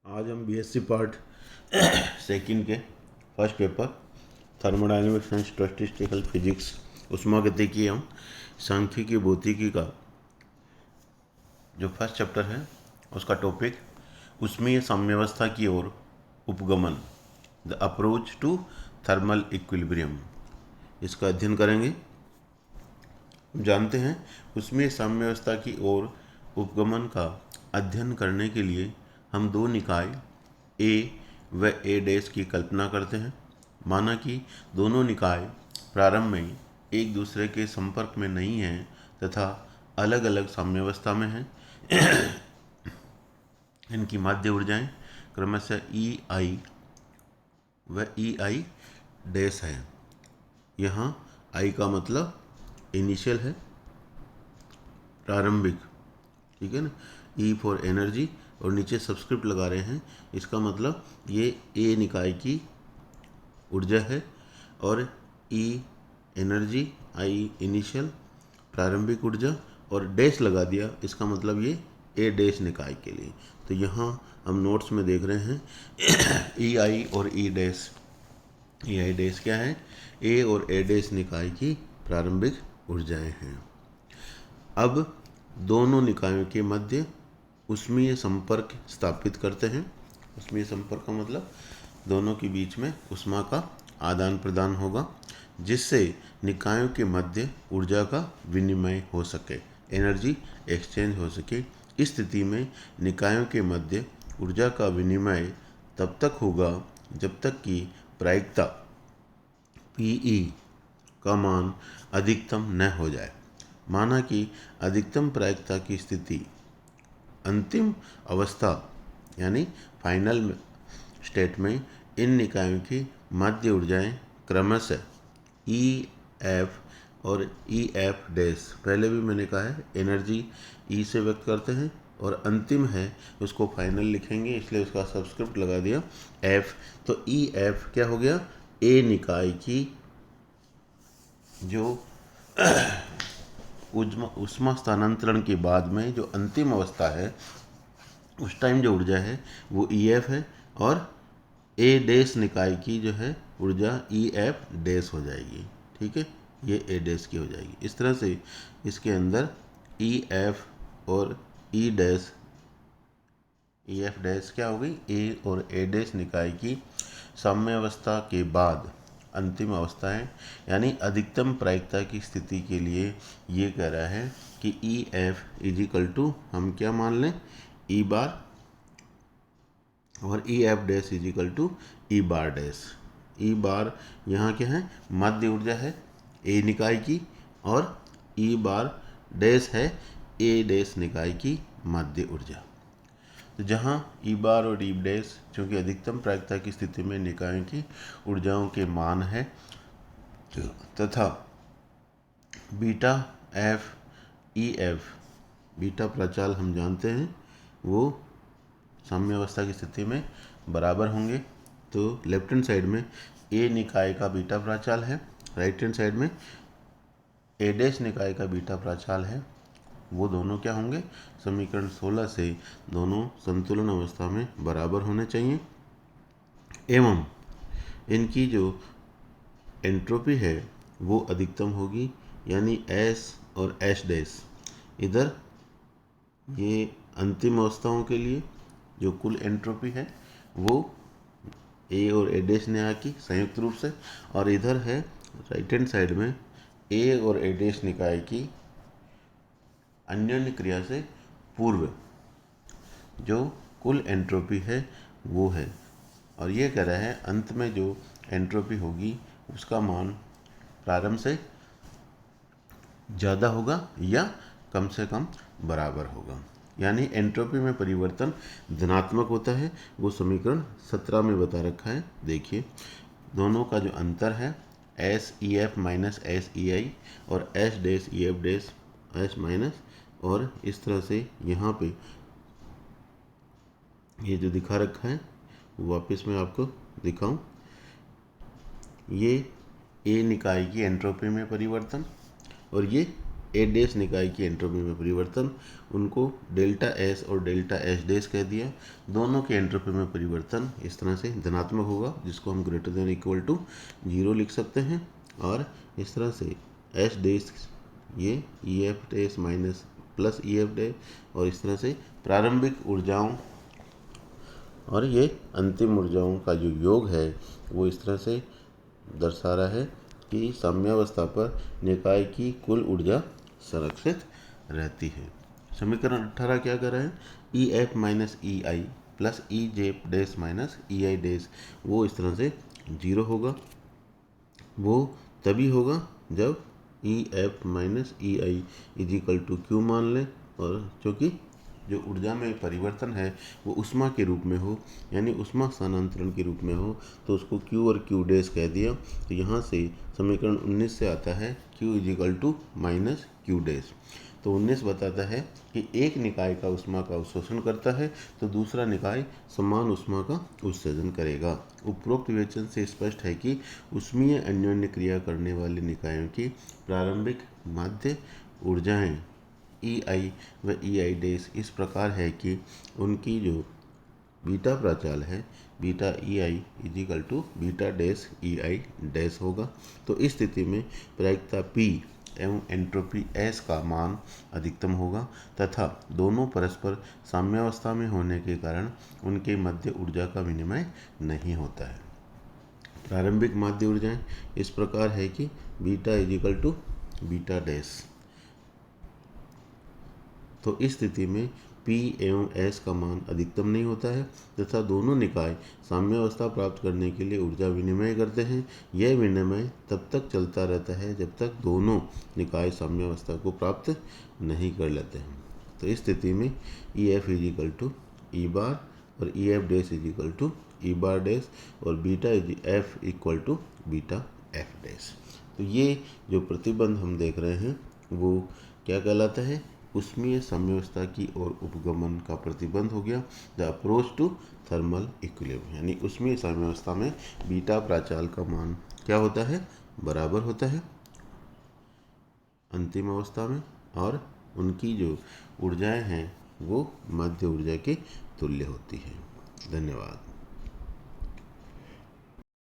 आज हम BSc part second के first paper thermodynamics and statistical physics ऊष्मागतिकी एवं सांख्यिकी भौतिकी का जो फर्स्ट चैप्टर है उसका टॉपिक ऊष्मीय साम्यावस्था की ओर उपगमन, the approach to thermal equilibrium, इसका अध्ययन करेंगे। जानते हैं ऊष्मीय साम्यावस्था की ओर उपगमन का अध्ययन करने के लिए हम दो निकाय ए व ए डैश की कल्पना करते हैं। माना कि दोनों निकाय प्रारंभ में एक दूसरे के संपर्क में नहीं हैं तथा अलग अलग साम्यावस्था में हैं। इनकी माध्य ऊर्जाएं क्रमशः ई आई व ई आई डैश है। यहाँ आई का मतलब इनिशियल है, प्रारंभिक, ठीक है ना। ई फॉर एनर्जी और नीचे सब्सक्रिप्ट लगा रहे हैं, इसका मतलब ये ए निकाय की ऊर्जा है और ई एनर्जी, आई इनिशियल प्रारंभिक ऊर्जा और डैश लगा दिया, इसका मतलब ये ए डैश निकाय के लिए। तो यहाँ हम नोट्स में देख रहे हैं ई आई और ई डैश। ई आई डैश क्या है? ए और ए डैश निकाय की प्रारंभिक ऊर्जाएं हैं। अब दोनों निकायों के मध्य ऊष्मीय संपर्क स्थापित करते हैं। ऊष्मीय संपर्क का मतलब दोनों के बीच में ऊष्मा का आदान प्रदान होगा जिससे निकायों के मध्य ऊर्जा का विनिमय हो सके, एनर्जी एक्सचेंज हो सके। इस स्थिति में निकायों के मध्य ऊर्जा का विनिमय तब तक होगा जब तक कि प्रायिकता Pe का मान अधिकतम न हो जाए। माना कि अधिकतम प्रायिकता की स्थिति अंतिम अवस्था यानी फाइनल स्टेट में इन निकायों की माध्य ऊर्जाएं क्रमशः ई एफ और ई एफ डैश, पहले भी मैंने कहा है एनर्जी ई से व्यक्त करते हैं और अंतिम है उसको फाइनल लिखेंगे, इसलिए उसका सब्सक्रिप्ट लगा दिया एफ। तो ई एफ क्या हो गया? ए निकाय की जो ऊष्मा स्थानांतरण के बाद में जो अंतिम अवस्था है उस टाइम जो ऊर्जा है वो ई एफ है और ए डैश निकाय की जो है ऊर्जा ई एफ डैश हो जाएगी, ठीक है, ये ए डैश की हो जाएगी। इस तरह से इसके अंदर ई एफ और ई डैश, ई एफ डैश क्या हो गई? ए और ए डैश निकाय की साम्यावस्था के बाद अंतिम अवस्थाएं यानी अधिकतम प्रायिकता की स्थिति के लिए ये कह रहा है कि ई एफ इजिकल टू हम क्या मान लें? ई बार, और E F dash is equal to E bar dash. E bar यहाँ क्या है? माध्य ऊर्जा है ए निकाय की और ई बार डैश है ए डैश निकाय की माध्य ऊर्जा। तो जहाँ ई बार और ई डैश चूँकि अधिकतम प्रायिकता की स्थिति में निकायों की ऊर्जाओं के मान है तथा beta F E F, beta प्रचाल हम जानते हैं वो साम्यावस्था की स्थिति में बराबर होंगे। तो लेफ्ट हैंड साइड में ए निकाय का बीटा प्राचाल है, राइट हैंड साइड में ए डैश निकाय का बीटा प्राचाल है। वो दोनों क्या होंगे? समीकरण 16 से दोनों संतुलन अवस्था में बराबर होने चाहिए एवं इनकी जो एंट्रोपी है वो अधिकतम होगी, यानी एस और एस डैश इधर ये अंतिम अवस्थाओं के लिए जो कुल एंट्रोपी है वो ए और ए डैश ने आकी संयुक्त रूप से, और इधर है राइट हैंड साइड में ए और ए डैश निकाय की अन्योन्य क्रिया से पूर्व जो कुल एंट्रोपी है वो है। और ये कह रहा है अंत में जो एंट्रोपी होगी उसका मान प्रारंभ से ज़्यादा होगा या कम से कम बराबर होगा, यानी एंट्रोपी में परिवर्तन धनात्मक होता है। वो समीकरण 17 में बता रखा है। देखिए दोनों का जो अंतर है S E F minus S E I और S dash E F dash S minus, और इस तरह से यहाँ पे ये जो दिखा रखा है वो वापस मैं आपको दिखाऊं। ये ए निकाय की एंट्रोपी में परिवर्तन और ये ए डैश निकाय की एंट्रोपी में परिवर्तन, उनको डेल्टा एस और डेल्टा एच डैश कह दिया। दोनों के एंट्रोपी में परिवर्तन इस तरह से धनात्मक होगा, जिसको हम ग्रेटर देन इक्वल टू 0 लिख सकते हैं। और इस तरह से एच डैश ये ई एफ डैश माइनस प्लस ई एफ डैश, और इस तरह से प्रारंभिक ऊर्जाओं और ये अंतिम ऊर्जाओं का जो योग है वो इस तरह से दर्शा रहा है कि साम्यावस्था पर निकाय की कुल ऊर्जा संरक्षित रहती है। समीकरण 18 क्या कर रहा है, E F minus E I plus E जेप dash minus E I dash, वो इस तरह से 0 होगा। वो तभी होगा जब E F minus E I is equal to Q मान लें, और चूँकि जो ऊर्जा में परिवर्तन है वो उष्मा के रूप में हो, यानी उष्मा स्थानांतरण के रूप में हो, तो उसको Q और Q डैश कह दिया। तो यहाँ से समीकरण 19 से आता है Q is equal to minus Q dash. तो 19 बताता है कि एक निकाय का उष्मा का अवशोषण करता है तो दूसरा निकाय समान उष्मा का उत्सर्जन करेगा। उपरोक्त विवेचन से स्पष्ट है कि उष्मीय अन्योन्य क्रिया करने वाले निकायों की प्रारंभिक माध्य ऊर्जाएं ई आई व ई आई डैश इस प्रकार है कि उनकी जो बीटा प्राचाल है beta E I is equal to beta dash E I dash होगा। तो इस स्थिति में प्रायिकता P एवं एंट्रोपी S का मान अधिकतम होगा तथा दोनों परस्पर साम्यावस्था में होने के कारण उनके मध्य ऊर्जा का विनिमय नहीं होता है। प्रारंभिक माध्य ऊर्जाएं इस प्रकार है कि beta is equal to beta dash. तो इस स्थिति में P एवं S का मान अधिकतम नहीं होता है तथा दोनों निकाय साम्यावस्था प्राप्त करने के लिए ऊर्जा विनिमय करते हैं। यह विनिमय तब तक चलता रहता है जब तक दोनों निकाय साम्यावस्था को प्राप्त नहीं कर लेते हैं। तो इस स्थिति में E F is equal to E bar और E F dash is equal to E bar dash और beta is F equal to beta F dash. तो ये जो प्रतिबंध हम देख रहे हैं वो क्या कहलाता है, उष्मीय साम्यावस्था की ओर उपगमन का प्रतिबंध हो गया। The approach to thermal equilibrium, यानी उष्मीय साम्यावस्था में बीटा प्राचाल का मान क्या होता है, बराबर होता है अंतिम अवस्था में, और उनकी जो ऊर्जाएं हैं वो मध्य ऊर्जा के तुल्य होती है। धन्यवाद।